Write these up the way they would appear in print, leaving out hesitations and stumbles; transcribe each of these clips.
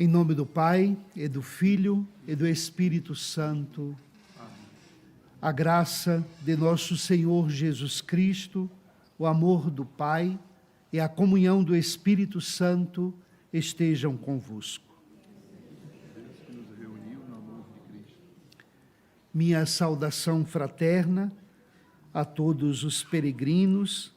Em nome do Pai, e do Filho, e do Espírito Santo. Amém. A graça de nosso Senhor Jesus Cristo, o amor do Pai e a comunhão do Espírito Santo estejam convosco. Deus que nos reuniu no amor de Cristo. Minha saudação fraterna a todos os peregrinos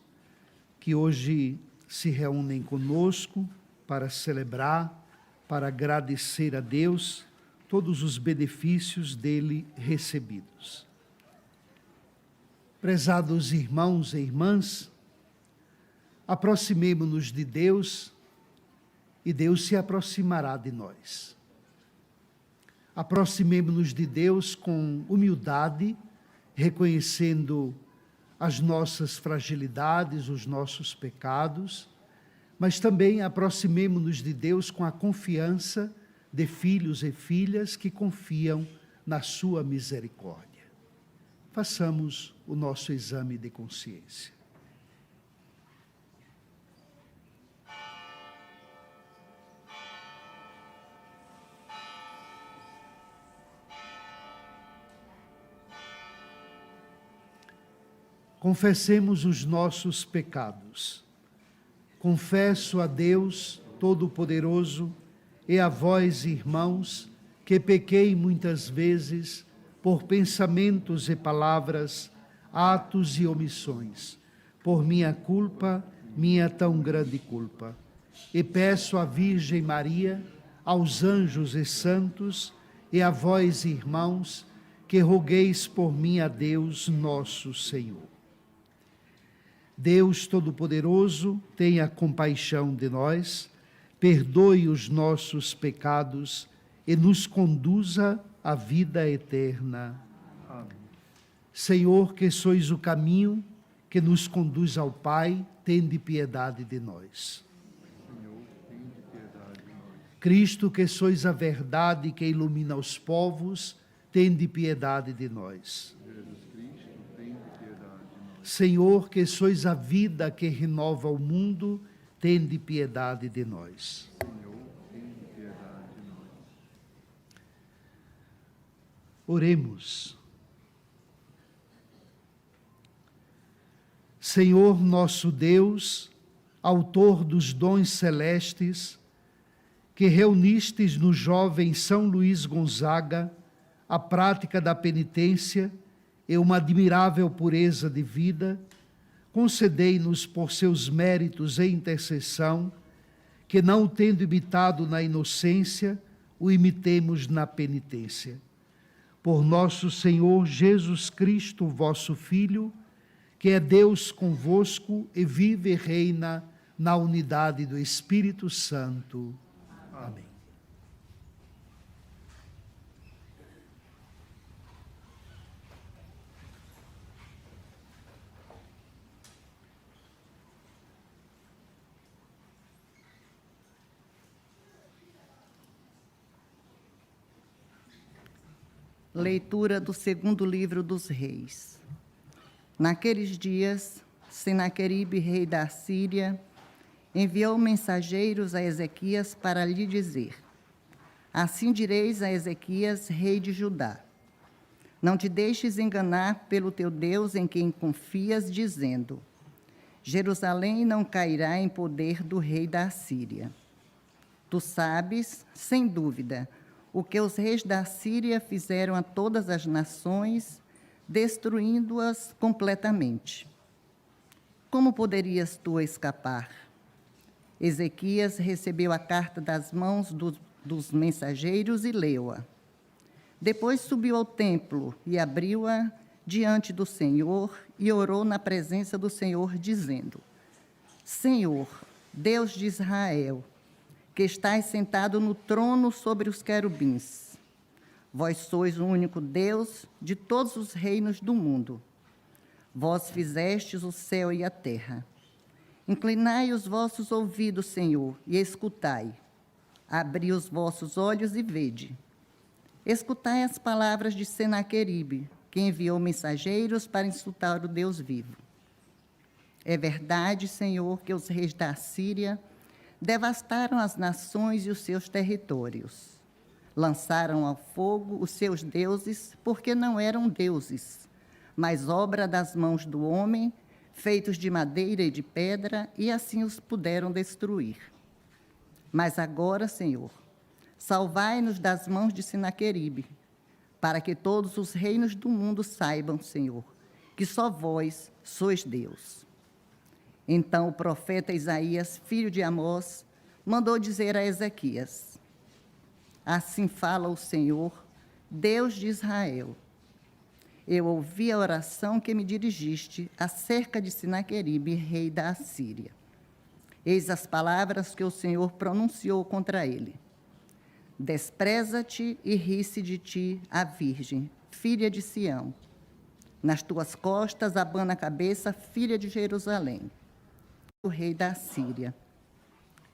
que hoje se reúnem conosco para celebrar, para agradecer a Deus todos os benefícios dele recebidos. Prezados irmãos e irmãs, aproximemo-nos de Deus e Deus se aproximará de nós. Aproximemo-nos de Deus com humildade, reconhecendo as nossas fragilidades, os nossos pecados, mas também aproximemo-nos de Deus com a confiança de filhos e filhas que confiam na sua misericórdia. Façamos o nosso exame de consciência. Confessemos os nossos pecados. Confesso a Deus Todo-Poderoso e a vós, irmãos, que pequei muitas vezes por pensamentos e palavras, atos e omissões, por minha culpa, minha tão grande culpa. E peço à Virgem Maria, aos anjos e santos, e a vós, irmãos, que rogueis por mim a Deus nosso Senhor. Deus Todo-Poderoso, tenha compaixão de nós, perdoe os nossos pecados e nos conduza à vida eterna. Amém. Senhor, que sois o caminho que nos conduz ao Pai, tende piedade de nós. Senhor, tende piedade de nós. Cristo, que sois a verdade que ilumina os povos, tende piedade de nós. Senhor, que sois a vida que renova o mundo, tende piedade de nós. Senhor, tende piedade de nós. Oremos. Senhor nosso Deus, autor dos dons celestes, que reunistes no jovem São Luís Gonzaga a prática da penitência e uma admirável pureza de vida, concedei-nos por seus méritos e intercessão, que não o tendo imitado na inocência, o imitemos na penitência. Por nosso Senhor Jesus Cristo, vosso Filho, que é Deus convosco e vive e reina na unidade do Espírito Santo. Amém. Leitura do segundo livro dos Reis. Naqueles dias, Senaqueribe, rei da Síria, enviou mensageiros a Ezequias para lhe dizer: assim direis a Ezequias, rei de Judá: não te deixes enganar pelo teu Deus em quem confias, dizendo: Jerusalém não cairá em poder do rei da Síria. Tu sabes, sem dúvida, o que os reis da Síria fizeram a todas as nações, destruindo-as completamente. Como poderias tu escapar? Ezequias recebeu a carta das mãos dos mensageiros e leu-a. Depois subiu ao templo e abriu-a diante do Senhor e orou na presença do Senhor, dizendo: Senhor, Deus de Israel, que estais sentado no trono sobre os querubins. Vós sois o único Deus de todos os reinos do mundo. Vós fizestes o céu e a terra. Inclinai os vossos ouvidos, Senhor, e escutai. Abri os vossos olhos e vede. Escutai as palavras de Senaqueribe, que enviou mensageiros para insultar o Deus vivo. É verdade, Senhor, que os reis da Síria devastaram as nações e os seus territórios. Lançaram ao fogo os seus deuses, porque não eram deuses, mas obra das mãos do homem, feitos de madeira e de pedra, e assim os puderam destruir. Mas agora, Senhor, salvai-nos das mãos de Sinaqueribe, para que todos os reinos do mundo saibam, Senhor, que só vós sois Deus. Então o profeta Isaías, filho de Amós, mandou dizer a Ezequias: assim fala o Senhor, Deus de Israel. Eu ouvi a oração que me dirigiste acerca de Sinaqueribe, rei da Assíria. Eis as palavras que o Senhor pronunciou contra ele. Despreza-te e ri-se de ti a virgem, filha de Sião. Nas tuas costas abana a cabeça, filha de Jerusalém, o rei da Assíria.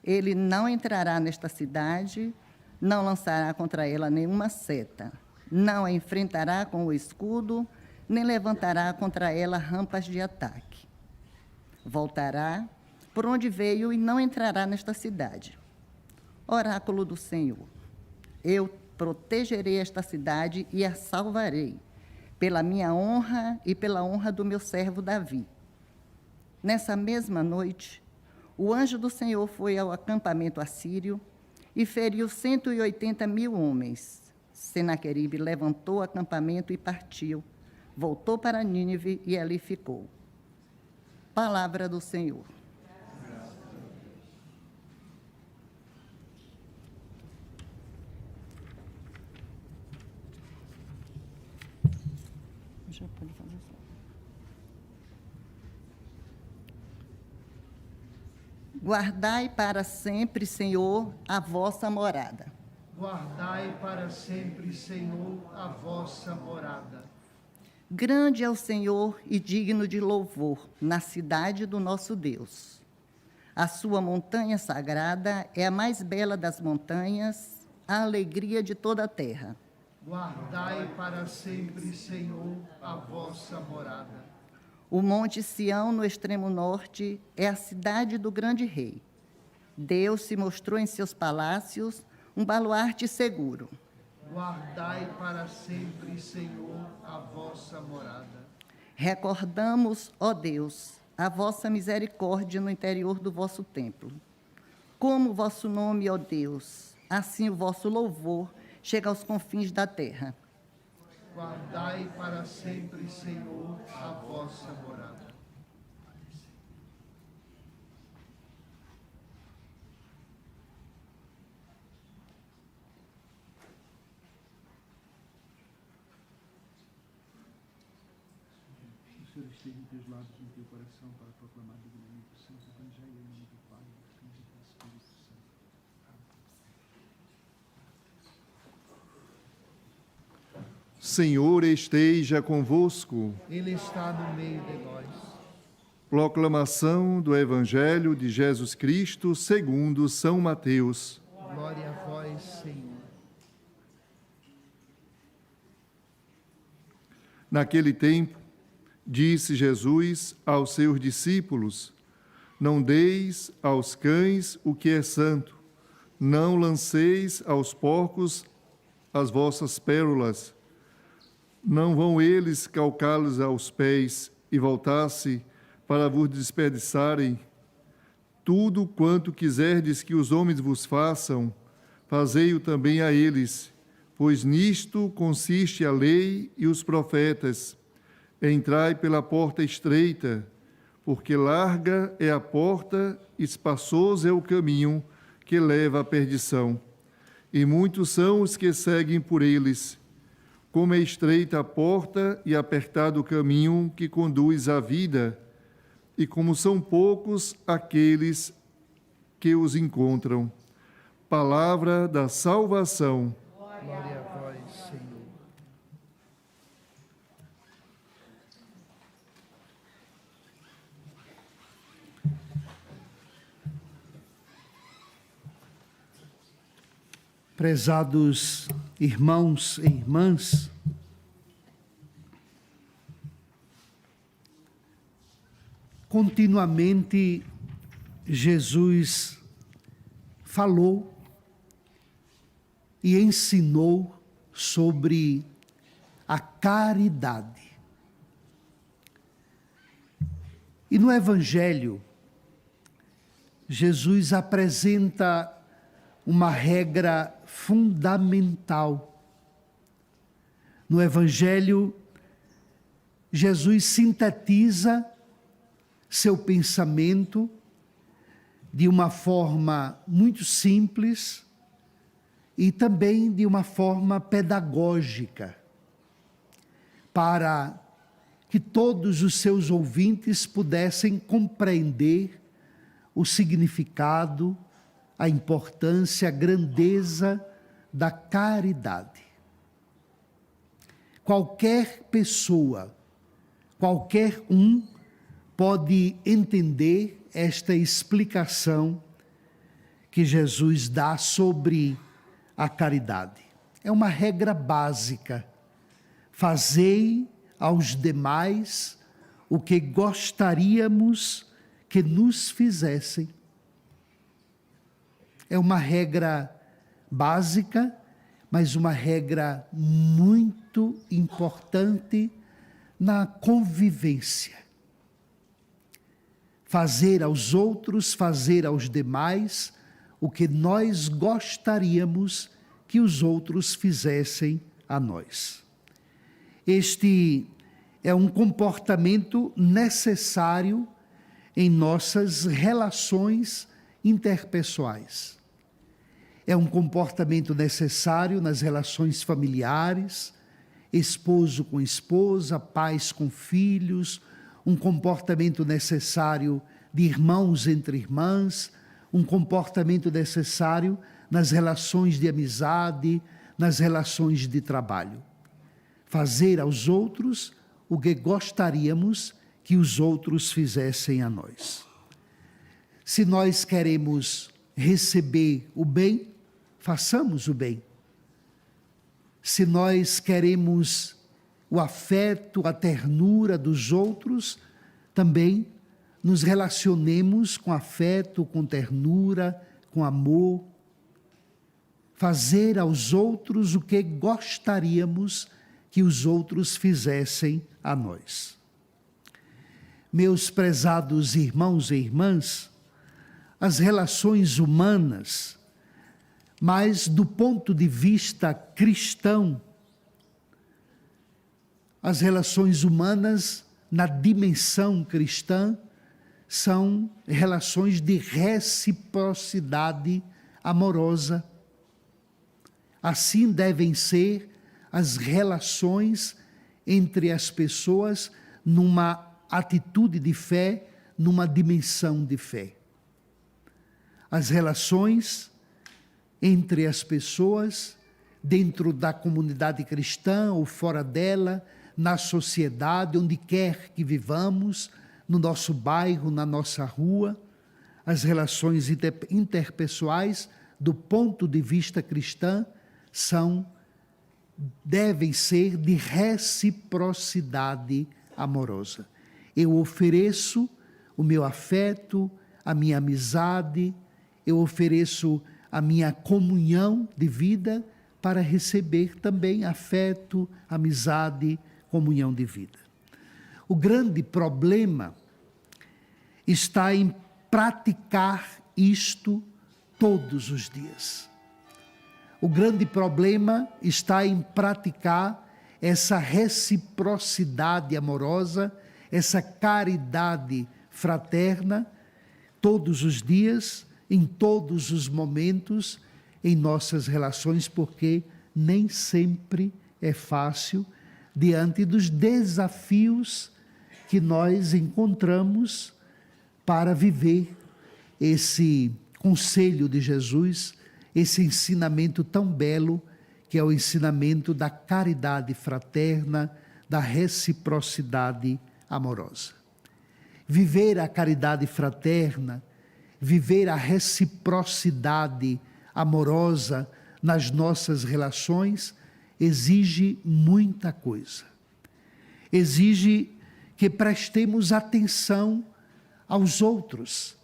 Ele não entrará nesta cidade, não lançará contra ela nenhuma seta, não a enfrentará com o escudo, nem levantará contra ela rampas de ataque. Voltará por onde veio e não entrará nesta cidade. Oráculo do Senhor. Eu protegerei esta cidade e a salvarei, pela minha honra e pela honra do meu servo Davi. Nessa mesma noite, o anjo do Senhor foi ao acampamento assírio e feriu 180.000 homens. Senaqueribe levantou o acampamento e partiu, voltou para Nínive e ali ficou. Palavra do Senhor. Já pode fazer isso. Guardai para sempre, Senhor, a vossa morada. Guardai para sempre, Senhor, a vossa morada. Grande é o Senhor e digno de louvor na cidade do nosso Deus. A sua montanha sagrada é a mais bela das montanhas, a alegria de toda a terra. Guardai para sempre, Senhor, a vossa morada. O monte Sião, no extremo norte, é a cidade do grande rei. Deus se mostrou em seus palácios um baluarte seguro. Guardai para sempre, Senhor, a vossa morada. Recordamos, ó Deus, a vossa misericórdia no interior do vosso templo. Como o vosso nome, ó Deus, assim o vosso louvor chega aos confins da terra. Guardai para sempre, Senhor, a vossa morada. O Senhor esteja em teus lábios e no teu coração para proclamar dignamente o santo evangelho em nome do Pai, do Filho e do Espírito Santo. Senhor esteja convosco. Ele está no meio de nós. Proclamação do Evangelho de Jesus Cristo segundo São Mateus. Glória a vós, Senhor. Naquele tempo, disse Jesus aos seus discípulos: não deis aos cães o que é santo, não lanceis aos porcos as vossas pérolas. Não vão eles calcá-los aos pés e voltar-se para vos desperdiçarem? Tudo quanto quiserdes que os homens vos façam, fazei-o também a eles, pois nisto consiste a lei e os profetas. Entrai pela porta estreita, porque larga é a porta, espaçoso é o caminho que leva à perdição, e muitos são os que seguem por eles. Como é estreita a porta e apertado o caminho que conduz à vida, e como são poucos aqueles que os encontram. Palavra da salvação. Glória a vós, Senhor. Prezados irmãos e irmãs, continuamente Jesus falou e ensinou sobre a caridade. E no Evangelho, Jesus apresenta uma regra fundamental. No Evangelho, Jesus sintetiza seu pensamento de uma forma muito simples e também de uma forma pedagógica, para que todos os seus ouvintes pudessem compreender o significado, a importância, a grandeza da caridade. Qualquer pessoa, qualquer um pode entender esta explicação que Jesus dá sobre a caridade. É uma regra básica. Fazei aos demais o que gostaríamos que nos fizessem. É uma regra básica, mas uma regra muito importante na convivência. Fazer aos outros, fazer aos demais o que nós gostaríamos que os outros fizessem a nós. Este é um comportamento necessário em nossas relações interpessoais. É um comportamento necessário nas relações familiares, esposo com esposa, pais com filhos, um comportamento necessário de irmãos entre irmãs, um comportamento necessário nas relações de amizade, nas relações de trabalho. Fazer aos outros o que gostaríamos que os outros fizessem a nós. Se nós queremos receber o bem, façamos o bem. Se nós queremos o afeto, a ternura dos outros, também nos relacionemos com afeto, com ternura, com amor. Fazer aos outros o que gostaríamos que os outros fizessem a nós. Meus prezados irmãos e irmãs, as relações humanas, mas do ponto de vista cristão, as relações humanas na dimensão cristã são relações de reciprocidade amorosa. Assim devem ser as relações entre as pessoas numa atitude de fé, numa dimensão de fé. As relações entre as pessoas, dentro da comunidade cristã ou fora dela, na sociedade, onde quer que vivamos, no nosso bairro, na nossa rua, as relações interpessoais, do ponto de vista cristão, devem ser de reciprocidade amorosa. Eu ofereço o meu afeto, a minha amizade, eu ofereço a minha comunhão de vida para receber também afeto, amizade, comunhão de vida. O grande problema está em praticar isto todos os dias. O grande problema está em praticar essa reciprocidade amorosa, essa caridade fraterna, todos os dias, em todos os momentos, em nossas relações, porque nem sempre é fácil, diante dos desafios que nós encontramos para viver esse conselho de Jesus, esse ensinamento tão belo, que é o ensinamento da caridade fraterna, da reciprocidade amorosa. Viver a caridade fraterna, viver a reciprocidade amorosa nas nossas relações, exige muita coisa. Exige que prestemos atenção aos outros,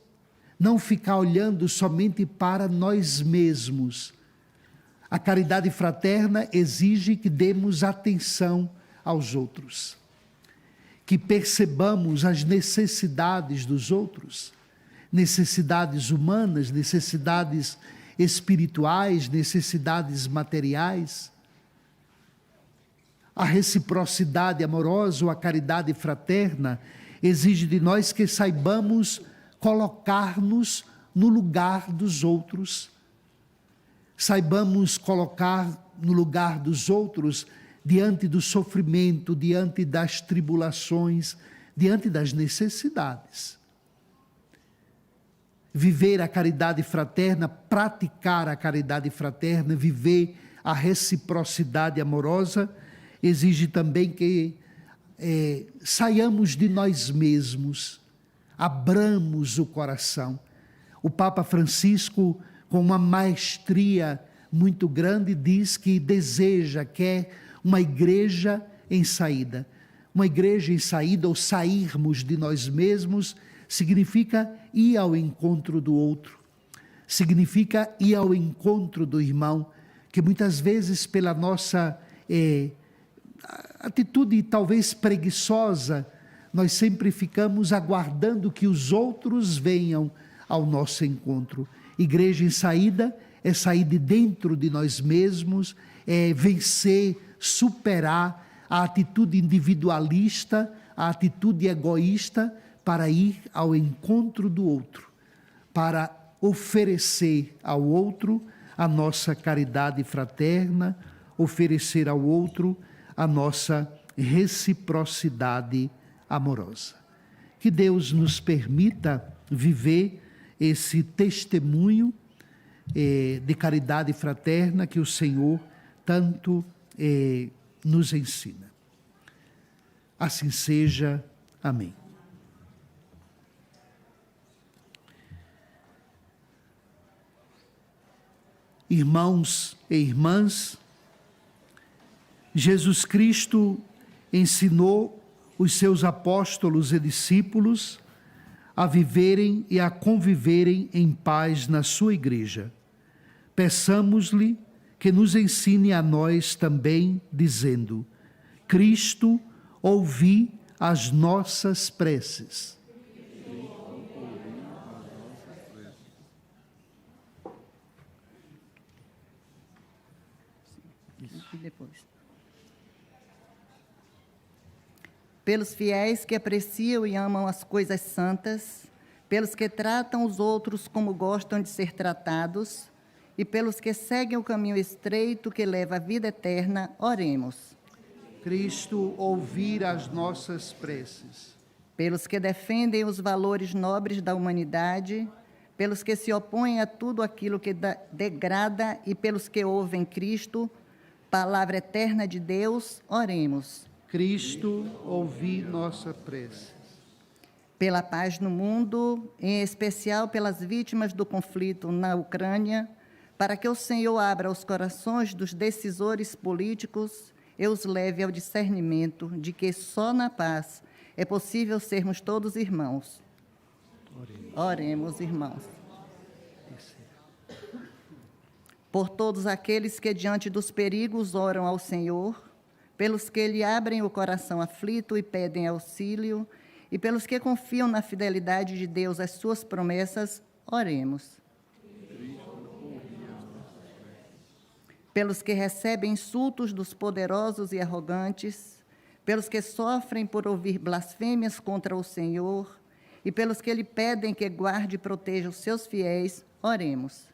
não ficar olhando somente para nós mesmos. A caridade fraterna exige que demos atenção aos outros, que percebamos as necessidades dos outros, necessidades humanas, necessidades espirituais, necessidades materiais. A reciprocidade amorosa ou a caridade fraterna exige de nós que saibamos colocar-nos no lugar dos outros, saibamos colocar no lugar dos outros diante do sofrimento, diante das tribulações, diante das necessidades. Viver a caridade fraterna, praticar a caridade fraterna, viver a reciprocidade amorosa, exige também que saiamos de nós mesmos, abramos o coração. O Papa Francisco, com uma maestria muito grande, diz que deseja, quer uma igreja em saída. Uma igreja em saída, ou sairmos de nós mesmos, significa ir ao encontro do outro, significa ir ao encontro do irmão, que muitas vezes pela nossa atitude talvez preguiçosa, nós sempre ficamos aguardando que os outros venham ao nosso encontro. Igreja em saída é sair de dentro de nós mesmos, é vencer, superar a atitude individualista, a atitude egoísta, para ir ao encontro do outro, para oferecer ao outro a nossa caridade fraterna, oferecer ao outro a nossa reciprocidade amorosa. Que Deus nos permita viver esse testemunho de caridade fraterna que o Senhor tanto nos ensina. Assim seja. Amém. Irmãos e irmãs, Jesus Cristo ensinou os seus apóstolos e discípulos a viverem e a conviverem em paz na sua igreja. Peçamos-lhe que nos ensine a nós também, dizendo: Cristo, ouvi as nossas preces. E depois. Pelos fiéis que apreciam e amam as coisas santas, pelos que tratam os outros como gostam de ser tratados, e pelos que seguem o caminho estreito que leva à vida eterna, oremos. Cristo, ouvir as nossas preces. Pelos que defendem os valores nobres da humanidade, pelos que se opõem a tudo aquilo que degrada e pelos que ouvem Cristo, palavra eterna de Deus, oremos. Cristo, ouvi nossa prece. Pela paz no mundo, em especial pelas vítimas do conflito na Ucrânia, para que o Senhor abra os corações dos decisores políticos e os leve ao discernimento de que só na paz é possível sermos todos irmãos. Oremos, irmãos. Por todos aqueles que diante dos perigos oram ao Senhor, pelos que lhe abrem o coração aflito e pedem auxílio, e pelos que confiam na fidelidade de Deus às suas promessas, oremos. Pelos que recebem insultos dos poderosos e arrogantes, pelos que sofrem por ouvir blasfêmias contra o Senhor, e pelos que lhe pedem que guarde e proteja os seus fiéis, oremos.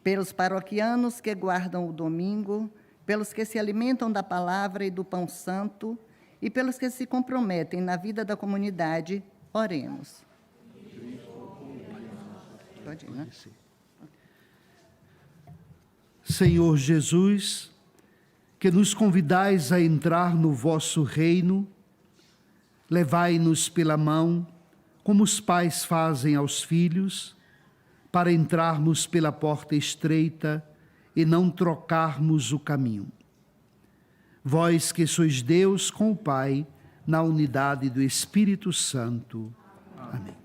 Pelos paroquianos que guardam o domingo, pelos que se alimentam da palavra e do pão santo, e pelos que se comprometem na vida da comunidade, oremos. Pode ir, né? Senhor Jesus, que nos convidais a entrar no vosso reino, levai-nos pela mão, como os pais fazem aos filhos, para entrarmos pela porta estreita e não trocarmos o caminho. Vós que sois Deus com o Pai, na unidade do Espírito Santo. Amém.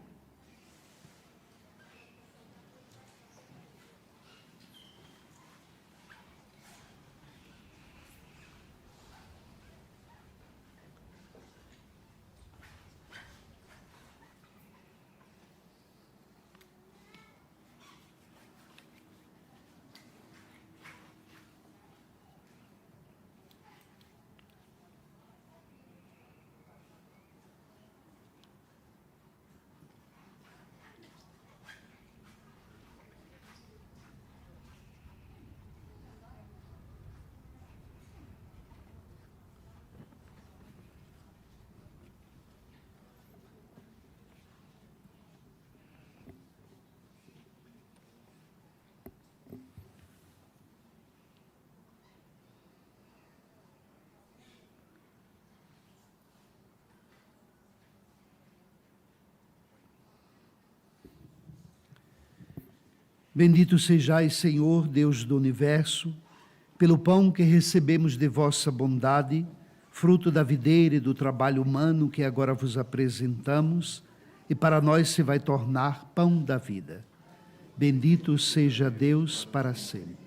Bendito sejais, Senhor, Deus do universo, pelo pão que recebemos de vossa bondade, fruto da videira e do trabalho humano que agora vos apresentamos, e para nós se vai tornar pão da vida. Bendito seja Deus para sempre.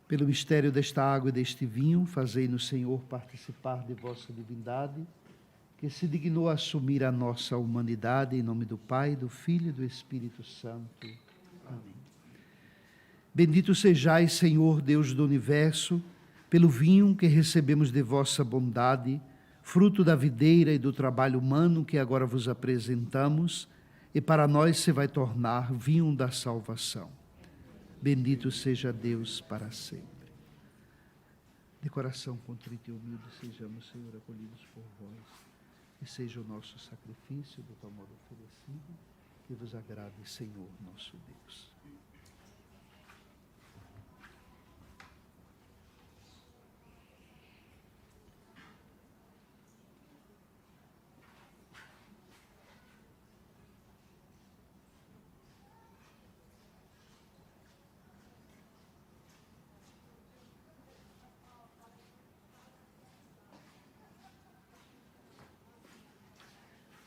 Pelo mistério desta água e deste vinho, fazei-nos, Senhor, participar de vossa divindade, que se dignou a assumir a nossa humanidade, em nome do Pai, do Filho e do Espírito Santo. Amém. Bendito sejais, Senhor, Deus do universo, pelo vinho que recebemos de vossa bondade, fruto da videira e do trabalho humano que agora vos apresentamos, e para nós se vai tornar vinho da salvação. Bendito seja Deus para sempre. De coração contrito e humilde, sejamos, Senhor, acolhidos por vós, e seja o nosso sacrifício do tal modo oferecido, que vos agrade, Senhor, nosso Deus.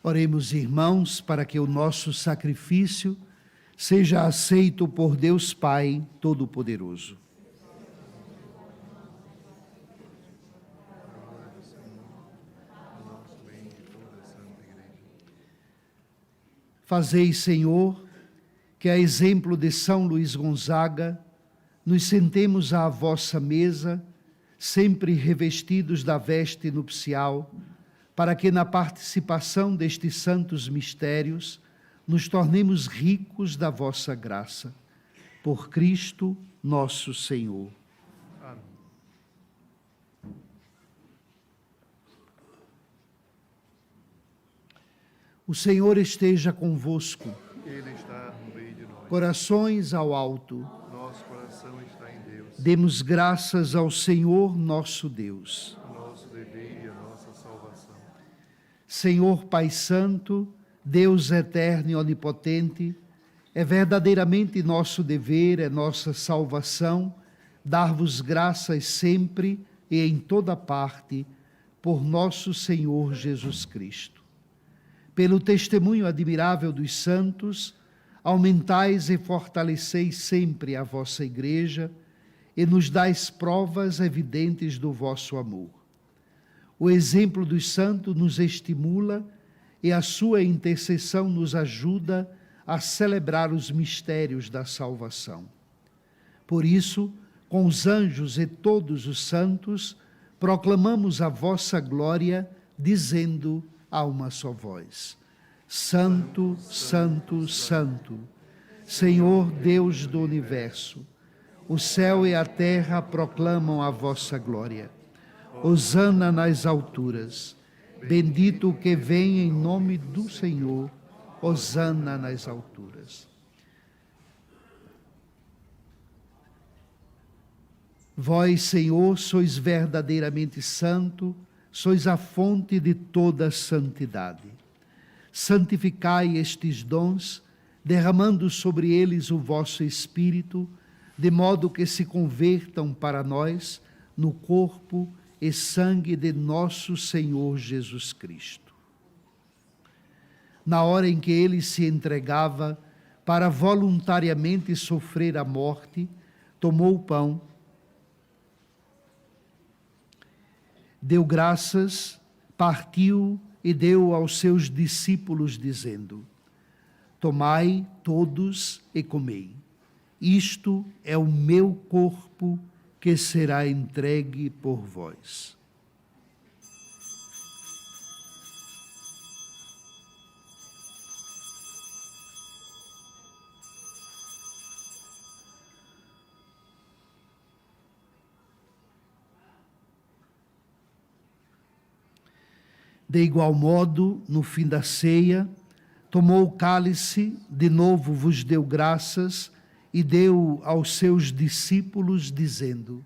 Oremos, irmãos, para que o nosso sacrifício seja aceito por Deus Pai Todo-Poderoso. Fazei, Senhor, que a exemplo de São Luís Gonzaga, nos sentemos à vossa mesa, sempre revestidos da veste nupcial, para que na participação destes santos mistérios nos tornemos ricos da vossa graça. Por Cristo nosso Senhor. Amém. O Senhor esteja convosco. Ele está no meio de nós. Corações ao alto. Nosso coração está em Deus. Demos graças ao Senhor nosso Deus. Nosso dever e a nossa salvação. Senhor Pai Santo, Deus eterno e onipotente, é verdadeiramente nosso dever, é nossa salvação, dar-vos graças sempre e em toda parte, por nosso Senhor Jesus Cristo. Pelo testemunho admirável dos santos, aumentais e fortaleceis sempre a vossa Igreja e nos dais provas evidentes do vosso amor. O exemplo dos santos nos estimula e a sua intercessão nos ajuda a celebrar os mistérios da salvação. Por isso, com os anjos e todos os santos, proclamamos a vossa glória, dizendo a uma só voz: Santo, Santo, Santo, Senhor Deus do universo, o céu e a terra proclamam a vossa glória. Hosana nas alturas. Bendito o que vem em nome do Senhor. Hosana nas alturas. Vós, Senhor, sois verdadeiramente santo, sois a fonte de toda santidade. Santificai estes dons, derramando sobre eles o vosso Espírito, de modo que se convertam para nós no corpo e sangue de nosso Senhor Jesus Cristo. Na hora em que ele se entregava para voluntariamente sofrer a morte, tomou o pão, deu graças, partiu e deu aos seus discípulos, dizendo: tomai todos e comei. Isto é o meu corpo que será entregue por vós. De igual modo, no fim da ceia, tomou o cálice, de novo vos deu graças e deu aos seus discípulos, dizendo: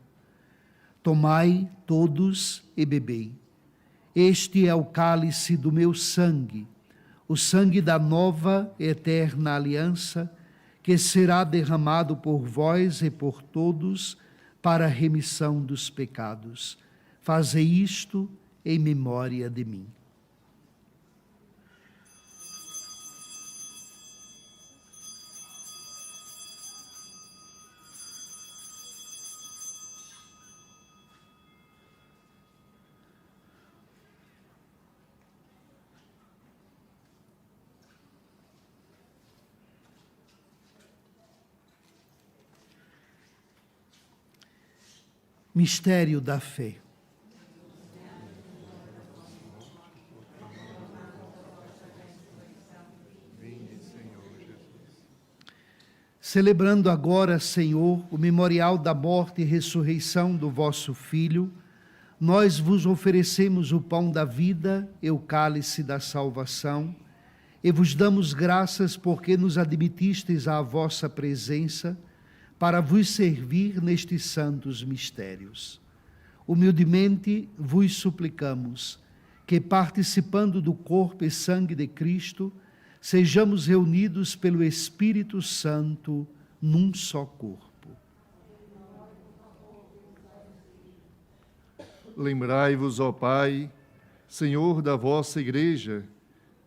tomai todos e bebei. Este é o cálice do meu sangue, o sangue da nova e eterna aliança, que será derramado por vós e por todos para a remissão dos pecados. Fazei isto em memória de mim. Mistério da fé. Celebrando agora, Senhor, o memorial da morte e ressurreição do vosso Filho, nós vos oferecemos o pão da vida e o cálice da salvação, e vos damos graças porque nos admitistes à vossa presença para vos servir nestes santos mistérios. Humildemente vos suplicamos que, participando do corpo e sangue de Cristo, sejamos reunidos pelo Espírito Santo num só corpo. Lembrai-vos, ó Pai, Senhor da vossa Igreja,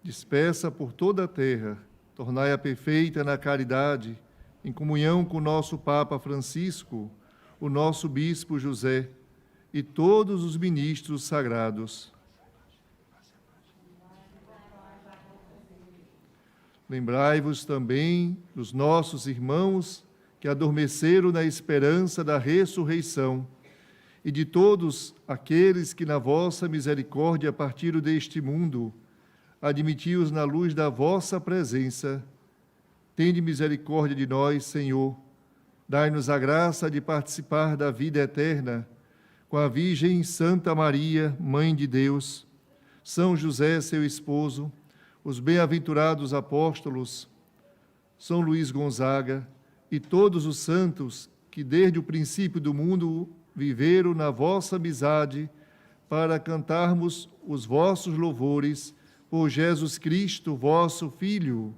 dispersa por toda a terra, tornai-a perfeita na caridade, em comunhão com o nosso Papa Francisco, o nosso Bispo José e todos os ministros sagrados. Lembrai-vos também dos nossos irmãos que adormeceram na esperança da ressurreição e de todos aqueles que na vossa misericórdia partiram deste mundo, admiti-os na luz da vossa presença. Tende misericórdia de nós, Senhor. Dai-nos a graça de participar da vida eterna com a Virgem Santa Maria, Mãe de Deus, São José, seu esposo, os bem-aventurados apóstolos, São Luís Gonzaga e todos os santos que desde o princípio do mundo viveram na vossa amizade para cantarmos os vossos louvores por Jesus Cristo, vosso Filho.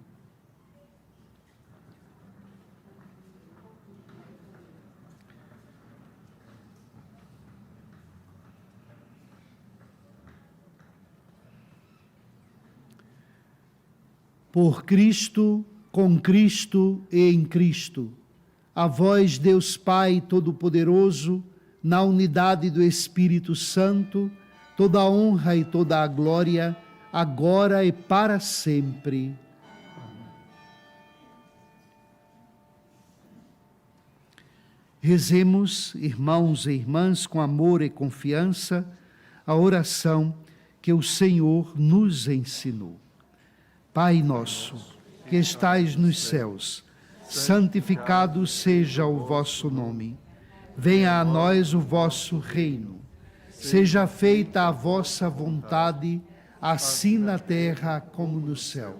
Por Cristo, com Cristo e em Cristo, a vós, Deus Pai Todo-Poderoso, na unidade do Espírito Santo, toda a honra e toda a glória, agora e para sempre. Rezemos, irmãos e irmãs, com amor e confiança, a oração que o Senhor nos ensinou. Pai nosso, que estais nos céus, santificado seja o vosso nome. Venha a nós o vosso reino. Seja feita a vossa vontade, assim na terra como no céu.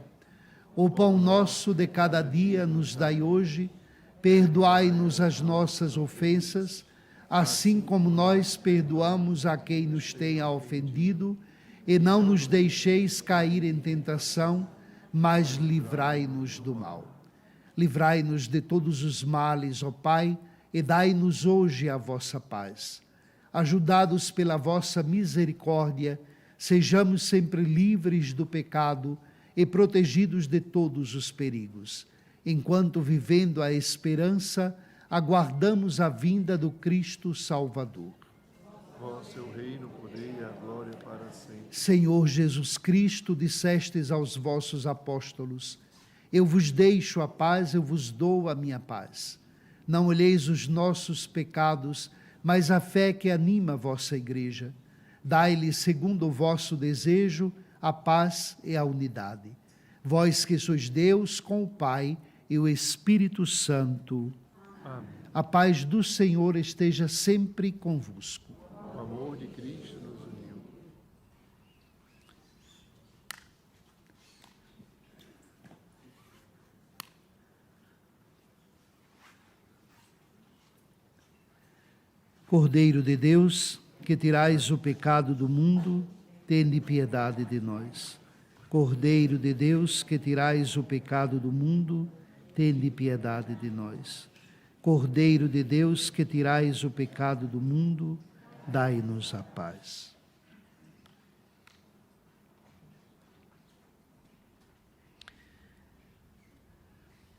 O pão nosso de cada dia nos dai hoje. Perdoai-nos as nossas ofensas, assim como nós perdoamos a quem nos tenha ofendido, e não nos deixeis cair em tentação, mas livrai-nos do mal. Livrai-nos de todos os males, ó Pai, e dai-nos hoje a vossa paz. Ajudados pela vossa misericórdia, sejamos sempre livres do pecado e protegidos de todos os perigos, enquanto, vivendo a esperança, aguardamos a vinda do Cristo Salvador. Vosso é o reino, o poder e a glória para sempre. Senhor Jesus Cristo, dissestes aos vossos apóstolos: eu vos deixo a paz, eu vos dou a minha paz. Não olheis os nossos pecados, mas a fé que anima a vossa igreja. Dai-lhe, segundo o vosso desejo, a paz e a unidade. Vós que sois Deus com o Pai e o Espírito Santo. Amém. A paz do Senhor esteja sempre convosco. O amor de Cristo nos uniu. Cordeiro de Deus, que tirais o pecado do mundo, tende piedade de nós. Cordeiro de Deus, que tirais o pecado do mundo, tende piedade de nós. Cordeiro de Deus, que tirais o pecado do mundo, dai-nos a paz.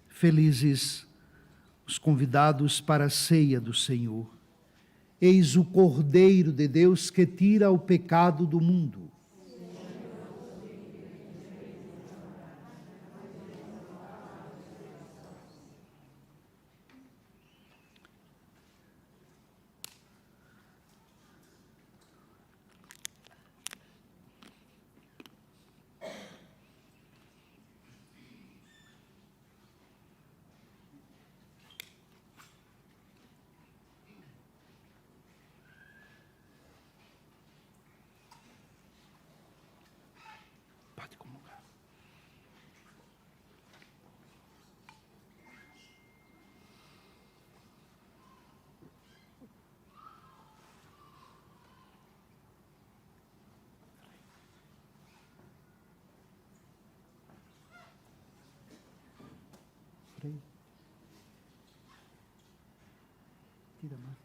Felizes os convidados para a ceia do Senhor. Eis o Cordeiro de Deus que tira o pecado do mundo. Pode comungar. Frei. Tira a máscara.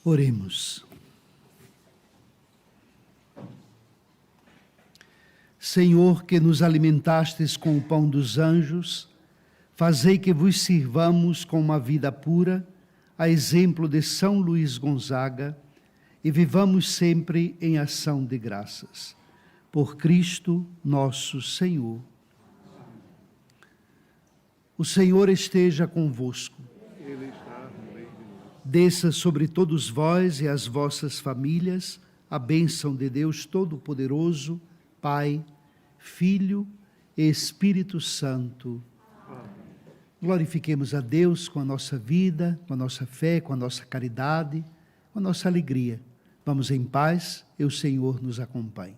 Oremos. Senhor, que nos alimentastes com o pão dos anjos, fazei que vos sirvamos com uma vida pura, a exemplo de São Luís Gonzaga, e vivamos sempre em ação de graças. Por Cristo nosso Senhor. O Senhor esteja convosco. Ele está no meio de nós. Desça sobre todos vós e as vossas famílias a bênção de Deus Todo-Poderoso, Pai, Filho e Espírito Santo. Glorifiquemos a Deus com a nossa vida, com a nossa fé, com a nossa caridade, com a nossa alegria. Vamos em paz e o Senhor nos acompanhe.